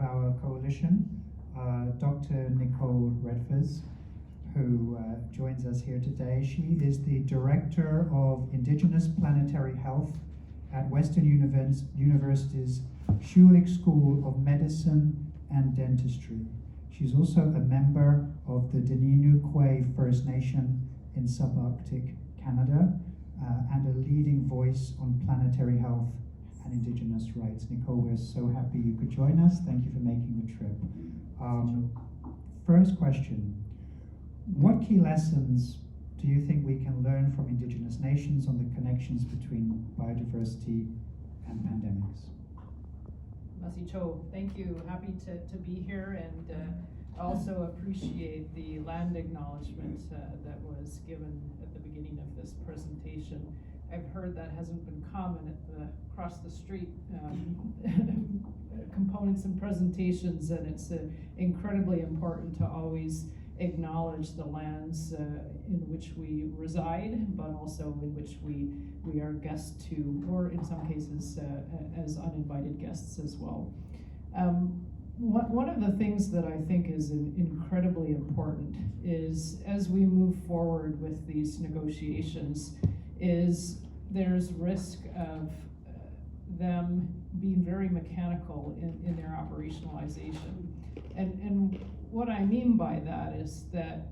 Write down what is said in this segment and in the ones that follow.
our coalition, Dr. Nicole Redvers, who joins us here today. She is the Director of Indigenous Planetary Health at Western University's Schulich School of Medicine and Dentistry. She's also a member of the Deninuque First Nation in subarctic Canada and a leading voice on planetary health and Indigenous rights. Nicole, we're so happy you could join us. Thank you for making the trip. First question, what key lessons do you think we can learn from Indigenous nations on the connections between biodiversity and pandemics? Masicho, thank you. Happy to be here, and also appreciate the land acknowledgement that was given at the beginning of this presentation. I've heard that hasn't been common across the street components and presentations, and it's incredibly important to always acknowledge the lands in which we reside, but also in which we are guests to, or in some cases as uninvited guests as well. One of the things that I think is incredibly important is, as we move forward with these negotiations, is there's risk of them being very mechanical in their operationalization. And what I mean by that is that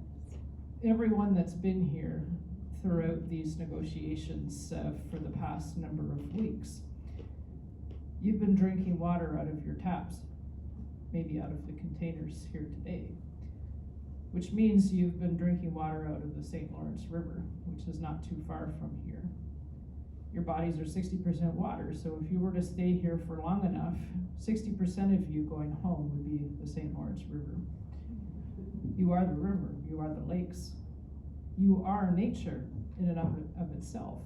everyone that's been here throughout these negotiations for the past number of weeks, you've been drinking water out of your taps, maybe out of the containers here today, which means you've been drinking water out of the St. Lawrence River, which is not too far from here. Your bodies are 60% water, so if you were to stay here for long enough, 60% of you going home would be the St. Lawrence River. You are the river, you are the lakes, you are nature in and of itself.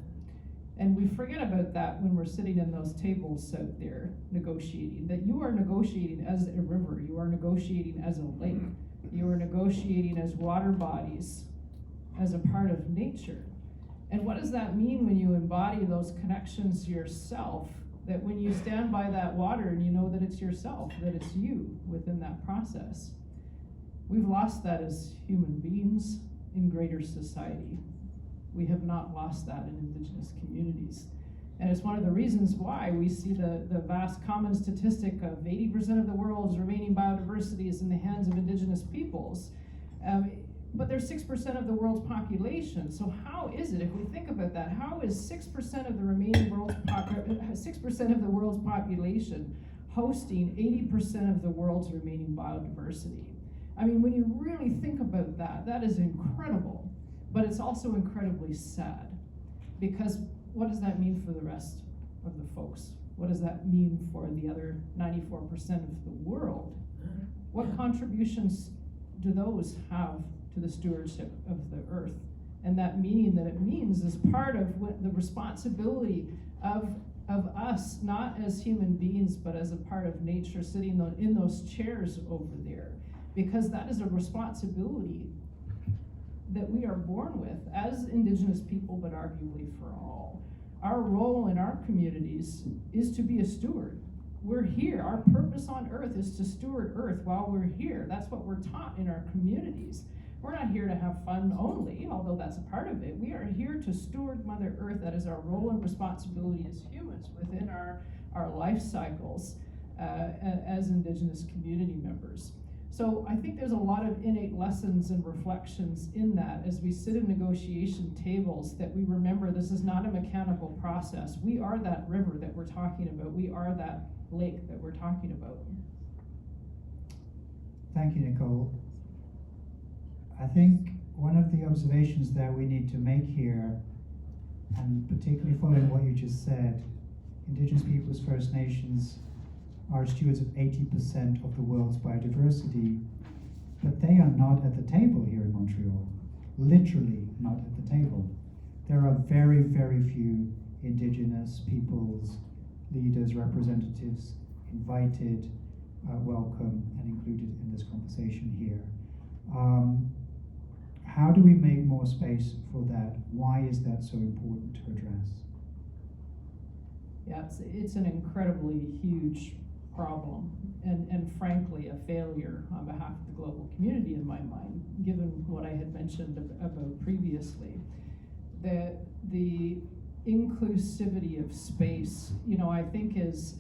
And we forget about that when we're sitting in those tables out there negotiating, that you are negotiating as a river, you are negotiating as a lake, you are negotiating as water bodies, as a part of nature. And what does that mean when you embody those connections yourself, that when you stand by that water and you know that it's yourself, that it's you within that process? We've lost that as human beings in greater society. We have not lost that in Indigenous communities. And it's one of the reasons why we see the vast common statistic of 80% of the world's remaining biodiversity is in the hands of Indigenous peoples. But they're 6% of the world's population. So how is it, if we think about that, how is 6% of the remaining 6% of the world's population hosting 80% of the world's remaining biodiversity? I mean, when you really think about that, that is incredible, but it's also incredibly sad, because what does that mean for the rest of the folks? What does that mean for the other 94% of the world? What contributions do those have to the stewardship of the earth? And that meaning that it means is part of what the responsibility of us, not as human beings, but as a part of nature, sitting in those chairs over there, because that is a responsibility that we are born with as Indigenous people, but arguably for all. Our role in our communities is to be a steward. We're here. Our purpose on earth is to steward earth while we're here. That's what we're taught in our communities. We're not here to have fun only, although that's a part of it. We are here to steward Mother Earth. That is our role and responsibility as humans within our life cycles as Indigenous community members. So I think there's a lot of innate lessons and reflections in that as we sit at negotiation tables, that we remember this is not a mechanical process. We are that river that we're talking about. We are that lake that we're talking about. Thank you, Nicole. I think one of the observations that we need to make here, and particularly following what you just said, Indigenous peoples, First Nations, are stewards of 80% of the world's biodiversity, but they are not at the table here in Montreal. Literally not at the table. There are very, very few Indigenous peoples, leaders, representatives invited, welcome, and included in this conversation here. How do we make more space for that? Why is that so important to address? Yeah, it's an incredibly huge problem and frankly a failure on behalf of the global community in my mind, given what I had mentioned about previously. The inclusivity of space, you know, I think is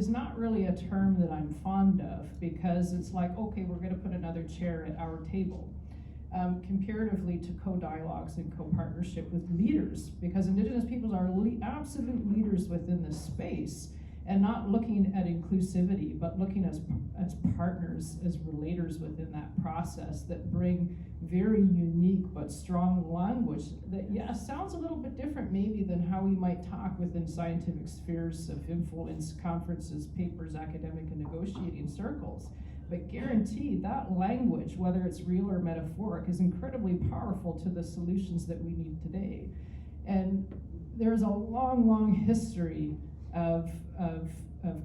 not really a term that I'm fond of, because it's like, okay, we're gonna put another chair at our table. Comparatively to co-dialogues and co-partnership with leaders, because Indigenous peoples are absolute leaders within this space, and not looking at inclusivity, but looking as partners, as relators within that process that bring very unique but strong language that, yeah, sounds a little bit different maybe than how we might talk within scientific spheres of influence, conferences, papers, academic and negotiating circles. But guaranteed that language, whether it's real or metaphoric, is incredibly powerful to the solutions that we need today. And there's a long, long history of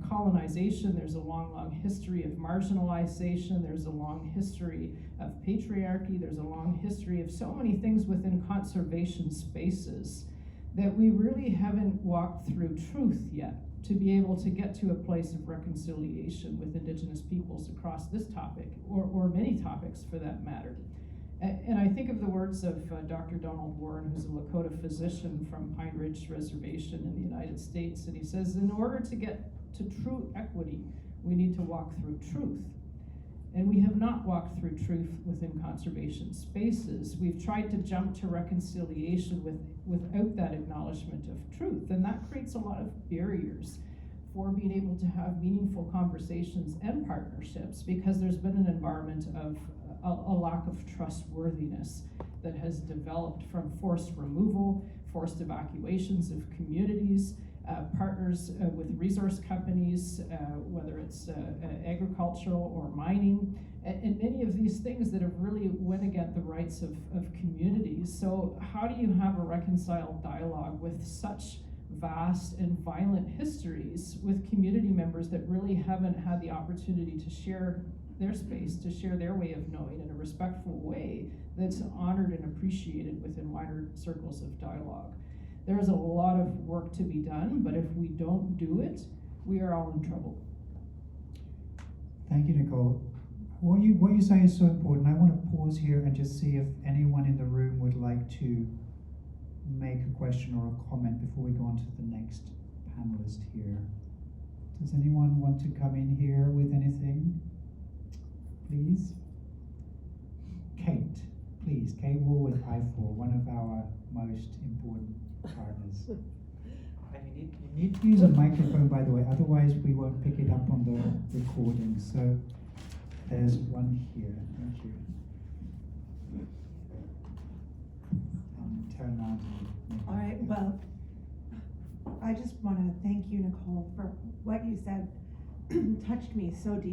colonization, there's a long history of marginalization, there's a long history of patriarchy, there's a long history of so many things within conservation spaces that we really haven't walked through truth yet to be able to get to a place of reconciliation with Indigenous peoples across this topic, or many topics for that matter. And I think of the words of Dr. Donald Warren, who's a Lakota physician from Pine Ridge Reservation in the United States, and he says, in order to get to true equity, we need to walk through truth. And we have not walked through truth within conservation spaces. We've tried to jump to reconciliation without that acknowledgement of truth, and that creates a lot of barriers for being able to have meaningful conversations and partnerships, because there's been an environment of a lack of trustworthiness that has developed from forced removal, forced evacuations of communities, partners with resource companies, whether it's agricultural or mining, and many of these things that have really went against the rights of communities. So how do you have a reconciled dialogue with such vast and violent histories with community members that really haven't had the opportunity to share their space, to share their way of knowing in a respectful way that's honored and appreciated within wider circles of dialogue? There's a lot of work to be done, but if we don't do it, we are all in trouble. Thank you, Nicole. What you say is so important. I want to pause here and just see if anyone in the room would like to make a question or a comment before we go on to the next panelist here. Does anyone want to come in here with anything? Please. Kate, please. Kate Wall with I4, one of our most important partners. And you need to use a microphone, by the way, otherwise we won't pick it up on the recording. So there's one here. Thank you. And turn on. All right, well, I just want to thank you, Nicole, for what you said touched me so deeply.